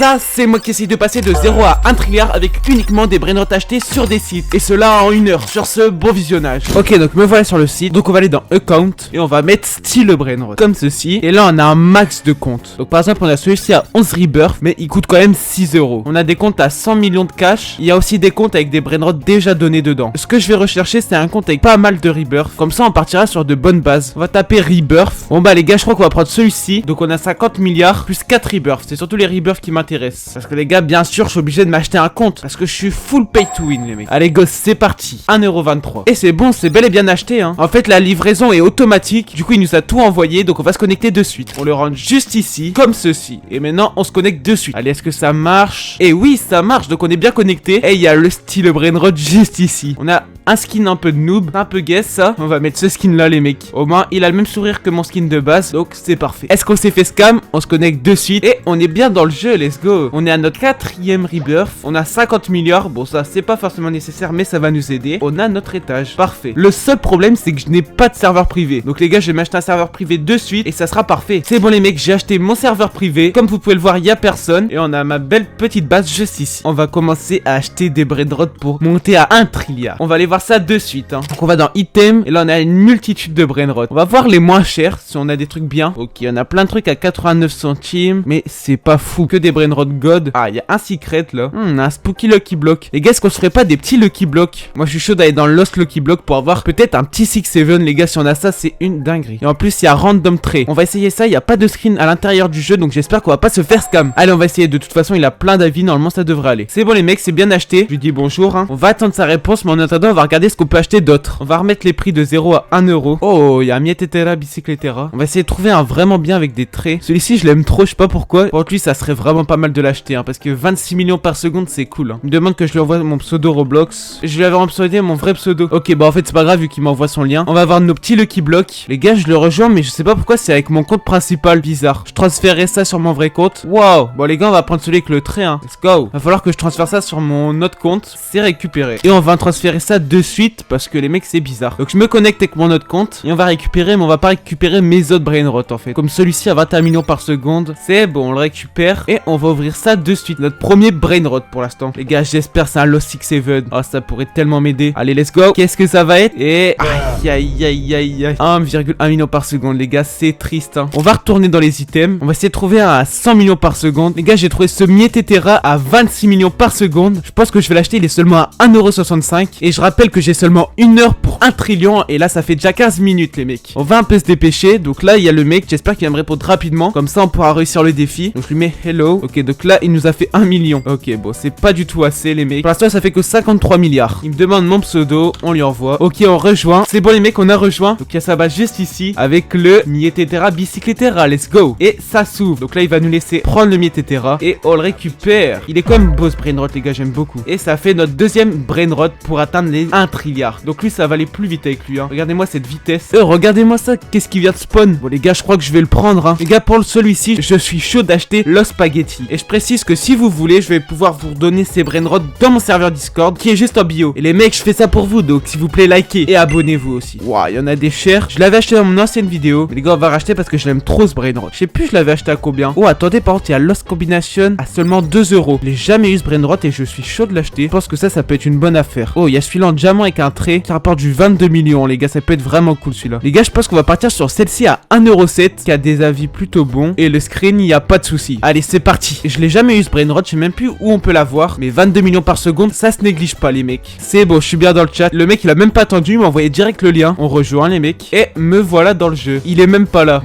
ça, c'est moi qui essaye de passer de 0 à 1 trilliard avec uniquement des brainrots achetés sur des sites. Et cela en 1 heure, sur ce beau visionnage. Ok, donc me voilà sur le site. Donc on va aller dans Account et on va mettre style brainrot comme ceci. Et là on a un max de comptes. Donc par exemple on a celui-ci à 11 rebirth, mais il coûte quand même 6 euros. On a des comptes à 100 millions de cash. Il y a aussi des comptes avec des brainrots déjà donnés dedans. Ce que je vais rechercher, c'est un compte avec pas mal de rebirth. Comme ça on partira sur de bonnes bases. On va taper rebirth. Bon bah les gars, je crois qu'on va prendre celui-ci. Donc on a 50 milliards plus 4 rebirth. C'est surtout les rebirth qui m'intéressent. Parce que les gars, bien sûr, je suis obligé de m'acheter un compte. Parce que je suis full pay to win les mecs. Allez gosses, c'est parti. 1,23€. Et c'est bon, c'est bel et bien acheté hein. En fait la livraison est automatique. Du coup il nous a tout envoyé. Donc on va se connecter de suite. On le rentre juste ici, comme ceci. Et maintenant on se connecte de suite. Allez, est-ce que ça marche? Et oui, ça marche. Donc on est bien connecté. Et il y a le style brainrot juste ici. On a un skin un peu de noob, un peu guess ça. On va mettre ce skin là les mecs. Au moins il a le même sourire que mon skin de base. Donc c'est parfait. Est-ce qu'on s'est fait scam? On se connecte de suite. Et on est bien dans le jeu, let's go. On est à notre 4e rebirth. On a 50 milliards. Bon ça c'est pas forcément nécessaire, mais ça va nous aider. On a notre étage. Parfait. Le seul problème c'est que je n'ai pas de serveur privé. Donc les gars, je vais m'acheter un serveur privé de suite. Et ça sera parfait. C'est bon les mecs, j'ai acheté mon serveur privé. Comme vous pouvez le voir, il y a personne. Et on a ma belle petite base juste ici. On va commencer à acheter des brainrots pour monter à 1 trilliard. On va aller voir ça de suite hein. Donc on va dans item. Et là on a une multitude de brainrots. On va voir les moins chers si on a des trucs bien. Ok, on a plein de trucs à 89 centimes. Mais c'est pas fou. Que des brainrots god. Ah, il y a un secret là. On a un spooky lucky block. Les gars, est-ce qu'on se ferait pas des petits lucky blocks? Moi je suis chaud d'aller dans le Lost Lucky Block pour avoir peut-être un petit 6-7. Les gars, si on a ça, c'est une dinguerie. Et en plus il y a random trait. On va essayer ça. Il n'y a pas de screen à l'intérieur du jeu. Donc j'espère qu'on va pas se faire scam. Allez, on va essayer. De toute façon il a plein d'avis. Normalement ça devrait aller. C'est bon les mecs, c'est bien acheté. Je lui dis bonjour hein. On va attendre sa réponse. Mais en attendant on va regarder ce qu'on peut acheter d'autres. On va remettre les prix de 0 à 1 euro. Oh, il y a Mietetera Bicicletera. On va essayer de trouver un vraiment bien avec des traits. Celui-ci je l'aime trop, je sais pas pourquoi. Pour lui ça serait vraiment pas mal de l'acheter hein, parce que 26 millions par seconde c'est cool hein. Il me demande que je lui envoie mon pseudo Roblox. Je lui avais employé mon vrai pseudo. Ok, bah en fait c'est pas grave vu qu'il m'envoie son lien. On va avoir nos petits lucky blocks. Les gars, je le rejoins mais je sais pas pourquoi c'est avec mon compte principal, bizarre. Je transférerai ça sur mon vrai compte. Waouh. Bon les gars, on va prendre celui avec le trait hein. Let's go. Va falloir que je transfère ça sur mon autre compte. C'est récupéré. Et on va transférer ça de suite parce que les mecs c'est bizarre. Donc je me connecte avec mon autre compte et on va récupérer, mais on va pas récupérer mes autres brainrots en fait. Comme celui-ci à 21 millions par seconde. C'est bon, on le récupère et on va ouvrir ça de suite. Notre premier brainrot pour l'instant. Les gars, j'espère c'est un Lost 6-7. Oh, ça pourrait tellement m'aider. Allez, let's go. Qu'est-ce que ça va être? Et aïe aïe aïe aïe aïe. 1,1 million par seconde, les gars, c'est triste hein. On va retourner dans les items. On va essayer de trouver un à 100 millions par seconde. Les gars, j'ai trouvé ce Mietetera à 26 millions par seconde. Je pense que je vais l'acheter. Il est seulement à 1,65€. Et je rappelle que j'ai seulement 1 heure pour 1 trillion. Et là, ça fait déjà 15 minutes, les mecs. On va un peu se dépêcher. Donc là, il y a le mec. J'espère qu'il va me répondre rapidement. Comme ça, on pourra réussir le défi. Donc je lui mets hello. Ok, donc là, il nous a fait 1 million. Ok, bon, c'est pas du tout assez, les mecs. Pour l'instant, ça fait que 53 milliards. Il me demande mon pseudo. On lui envoie. Ok, on rejoint. C'est bon, les mecs, on a rejoint. Donc il y a sa base juste ici. Avec le Mietetera Bicicletera. Let's go. Et ça s'ouvre. Donc là, il va nous laisser prendre le Mietetera. Et on le récupère. Il est quand même beau ce brainrot, les gars. J'aime beaucoup. Et ça fait notre deuxième brainrot pour atteindre les 1 trilliard. Donc lui, ça va aller plus vite avec lui. Hein. Regardez-moi cette vitesse. Regardez-moi ça. Qu'est-ce qui vient de spawn? Bon, les gars, je crois que je vais le prendre. Hein. Les gars, pour celui-ci, je suis chaud d'acheter Los Spaghetti. Et je précise que si vous voulez, je vais pouvoir vous donner ces brainrots dans mon serveur Discord qui est juste en bio. Et les mecs, je fais ça pour vous. Donc, s'il vous plaît, likez et abonnez-vous aussi. Waouh, il y en a des chers. Je l'avais acheté dans mon ancienne vidéo. Mais les gars, on va racheter parce que je l'aime trop ce brainrot. Je sais plus, je l'avais acheté à combien. Oh, attendez, par contre, il y a Lost Combination à seulement 2 euros. Je l'ai jamais eu ce brainrot et je suis chaud de l'acheter. Je pense que ça peut être une bonne affaire. Oh, il y a celui-là en diamant avec un trait qui rapporte du 22 millions. Les gars, ça peut être vraiment cool celui-là. Les gars, je pense qu'on va partir sur celle-ci à 1,7€ qui a des avis plutôt bons. Et le screen, il n'y a pas de souci. Allez, c'est parti. Je l'ai jamais eu ce brainrot. Je sais même plus où on peut l'avoir. Mais 22 millions par seconde, ça se néglige pas, les mecs. C'est bon, je suis bien dans le chat. Le mec, il a même pas attendu. Il m'a envoyé direct le lien. On rejoint, les mecs. Et me voilà dans le jeu. Il est même pas là.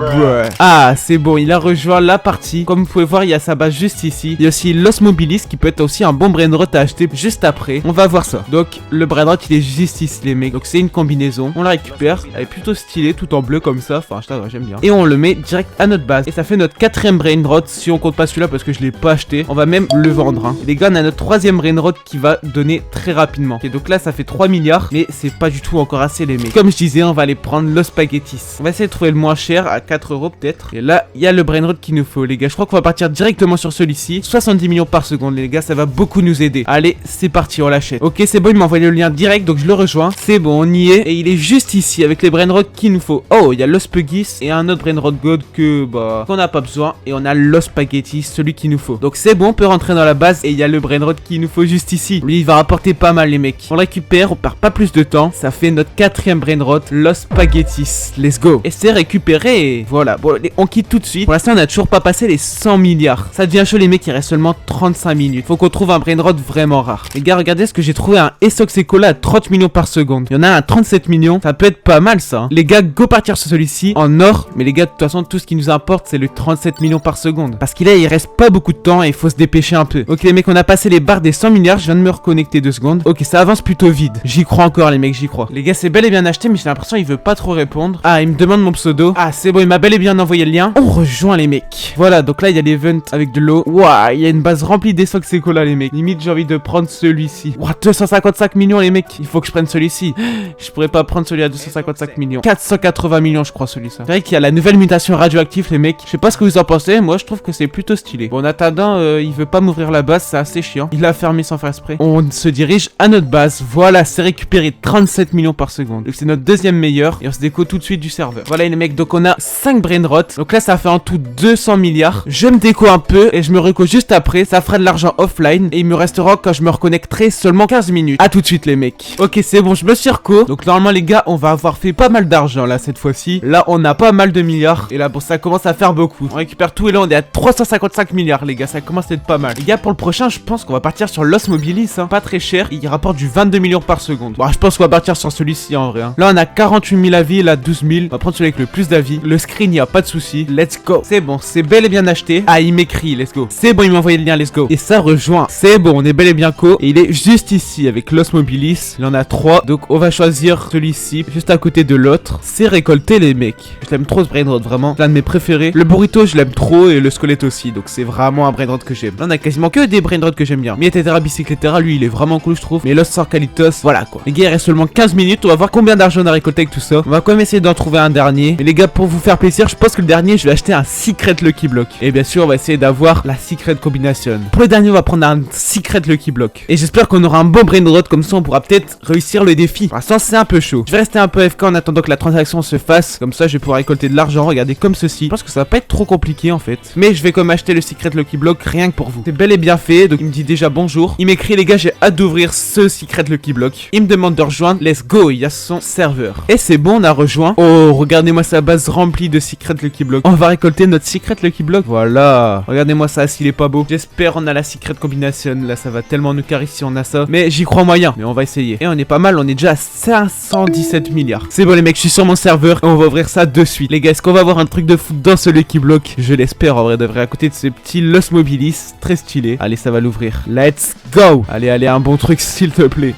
Ah, c'est bon. Il a rejoint la partie. Comme vous pouvez voir, il y a sa base juste ici. Il y a aussi Los Mobilis qui peut être aussi un bon brainrot à acheter juste après. On va voir ça. Donc, le brainrot, il est juste ici, les mecs. Donc, c'est une combinaison. On la récupère. Elle est plutôt stylée, tout en bleu comme ça. Enfin, j'aime bien. Et on le met direct à notre base. Et ça fait notre 4e brainrot. Si on compte pas celui-là parce que je l'ai pas acheté, on va même le vendre. Hein. Et les gars, on a notre 3e brainrot qui va donner très rapidement. Et donc là, ça fait 3 milliards. Mais c'est pas du tout encore assez, les mecs. Comme je disais, on va aller prendre Los Spaghettis. On va essayer de trouver le moins cher à 4 euros peut-être. Et là, il y a le brainrot qu'il nous faut, les gars. Je crois qu'on va partir directement sur celui-ci. 70 millions par seconde, les gars. Ça va beaucoup nous aider. Allez, c'est parti, on l'achète. Ok, c'est bon, il m'a envoyé le lien direct. Donc je le rejoins. C'est bon, on y est. Et il est juste ici avec les brainrots qu'il nous faut. Oh, il y a Los Puggies et un autre brainrot god qu'on n'a pas besoin. Et on a Los Spaghettis, celui qui qu'il nous faut. Donc c'est bon, on peut rentrer dans la base et il y a le brainrot qu'il nous faut juste ici. Lui, il va rapporter pas mal les mecs. On le récupère, on perd pas plus de temps. Ça fait notre 4e brainrot, Los Spaghettis. Let's go. Et c'est récupéré et voilà. Bon, on quitte tout de suite. Pour l'instant, on a toujours pas passé les 100 milliards. Ça devient chaud les mecs, il reste seulement 35 minutes. Faut qu'on trouve un brainrot vraiment rare. Les gars, regardez ce que j'ai trouvé, un Essox Ecola à 30 millions par seconde. Il y en a un à 37 millions. Ça peut être pas mal ça. Hein. Les gars, go partir sur celui-ci en or. Mais les gars, de toute façon, tout ce qui nous importe, c'est le 37 millions par seconde. Parce qu'il reste pas beaucoup de temps et il faut se dépêcher un peu. Ok les mecs, on a passé les barres des 100 milliards. Je viens de me reconnecter 2 secondes. Ok, ça avance plutôt vite. J'y crois encore les mecs, j'y crois. Les gars, c'est bel et bien acheté, mais j'ai l'impression qu'il veut pas trop répondre. Ah, il me demande mon pseudo. Ah, c'est bon, il m'a bel et bien envoyé le lien. On rejoint les mecs. Voilà, donc là, il y a l'event avec de l'eau. Waouh, il y a une base remplie d'Essox Ecola les mecs. Limite, j'ai envie de prendre celui-ci. Waouh, 255 millions les mecs. Il faut que je prenne celui-ci. Je pourrais pas prendre celui à 255 millions. 480 millions, je crois, celui-là. C'est vrai qu'il y a la nouvelle mutation radioactive, les mecs. Je sais pas ce que vous en pensez. Moi, je trouve que c'est plutôt stylé. Bon, en attendant, il veut pas m'ouvrir la base. C'est assez chiant. Il a fermé sans faire exprès. On se dirige à notre base. Voilà, c'est récupéré 37 millions par seconde. Donc, c'est notre 2e meilleur. Et on se déco tout de suite du serveur. Voilà, les mecs. Donc, on a 5 brainrot. Donc là, ça fait en tout 200 milliards. Je me déco un peu et je me reco juste après. Ça fera de l'argent offline. Et il me restera quand je me reconnecterai seulement 15 minutes. À tout de suite, les mecs. Ok, c'est bon, je me suis reco. Donc, normalement, les gars, on va avoir fait pas mal d'argent là cette fois-ci. Là, on a pas mal de milliards. Et là, bon, ça commence à faire beaucoup. On récupère tout et là, on est à 355 milliards, les gars. Ça commence à être pas mal. Les gars, pour le prochain, je pense qu'on va partir sur Los Mobilis. Hein. Pas très cher. Il rapporte du 22 millions par seconde. Bon, je pense qu'on va partir sur celui-ci en vrai. Hein. Là, on a 48 000 avis. Là, 12 000. On va prendre celui avec le plus d'avis. Le screen, il y a pas de souci. Let's go. C'est bon, c'est bel et bien acheté. Ah, il m'écrit. Let's go. C'est bon, il m'a envoyé le lien. Let's go. Et ça rejoint. C'est bon, on est bel et bien co. Et il est juste ici avec Los Mobilis. Il en a 3. Donc, on va choisir celui-ci juste à côté de l'autre. C'est récolté, les mecs. Je l'aime trop ce brainrot, vraiment. C'est l'un de mes préférés. Le burrito, je l'aime trop et le squelette aussi. Donc, c'est vraiment un brainrot que j'aime. Là, on a quasiment que des brainrots que j'aime bien. Mietera Bicicletera, lui, il est vraiment cool, je trouve. Mais Los Sarcalitos, voilà quoi. Les gars, il reste seulement 15 minutes. On va voir combien d'argent on a récolté avec tout ça. On va quand même essayer d'en trouver un dernier. Mais les gars, pour vous faire plaisir, je pense que le dernier, je vais acheter un Secret Lucky Block. Et bien sûr, on va essayer d'avoir la Secret Combination. Pour le dernier, on va prendre un Secret Lucky Block. Et j'espère qu'on aura un bon brainrot. Comme ça, on pourra peut-être réussir le défi. Pour l'instant, c'est un peu chaud. Je vais rester un peu FK en attendant que la transaction se fasse. Comme ça, je vais pouvoir récolter de l'argent. Regardez comme ceci. Je pense que ça va pas être trop compliqué en fait. Mais je vais quand même acheter le Secret Lucky Block rien que pour vous. C'est bel et bien fait. Donc, il me dit déjà bonjour. Il m'écrit, les gars, j'ai hâte d'ouvrir ce Secret Lucky Block. Il me demande de rejoindre. Let's go. Il y a son serveur. Et c'est bon, on a rejoint. Oh, regardez-moi sa base remplie de Secret Lucky Block. On va récolter notre Secret Lucky Block. Voilà. Regardez-moi ça, s'il est pas beau. J'espère on a la Secret Combination. Là, ça va tellement nous carrer si on a ça. Mais j'y crois moyen. Mais on va essayer. Et on est pas mal. On est déjà à 517 milliards. C'est bon, les mecs, je suis sur mon serveur. Et on va ouvrir ça de suite. Les gars, est-ce qu'on va avoir un truc de fou dans ce Lucky Block? Je l'espère, en vrai, de vrai. À côté de ce petit Los Mobilis. Très stylé. Allez, ça va l'ouvrir. Let's go. Allez, allez, un bon truc, s'il te plaît.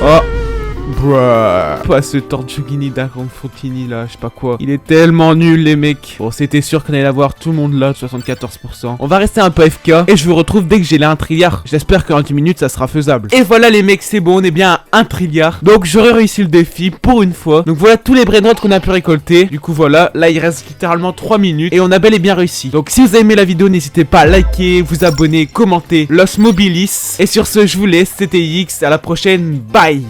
Oh. Bruh. Pas ce Tortuguini d'Aconfontini là, je sais pas quoi. Il est tellement nul les mecs. Bon, c'était sûr qu'on allait l'avoir tout le monde là, 74%. On va rester un peu FK et je vous retrouve dès que j'ai les 1 trilliard. J'espère qu'en 10 minutes ça sera faisable. Et voilà les mecs, c'est bon, on est bien à 1 trilliard. Donc j'aurais réussi le défi pour une fois. Donc voilà tous les brainrots qu'on a pu récolter. Du coup voilà, là il reste littéralement 3 minutes et on a bel et bien réussi. Donc si vous avez aimé la vidéo, n'hésitez pas à liker, vous abonner, commenter Los Mobilis. Et sur ce, je vous laisse, c'était X, à la prochaine, bye.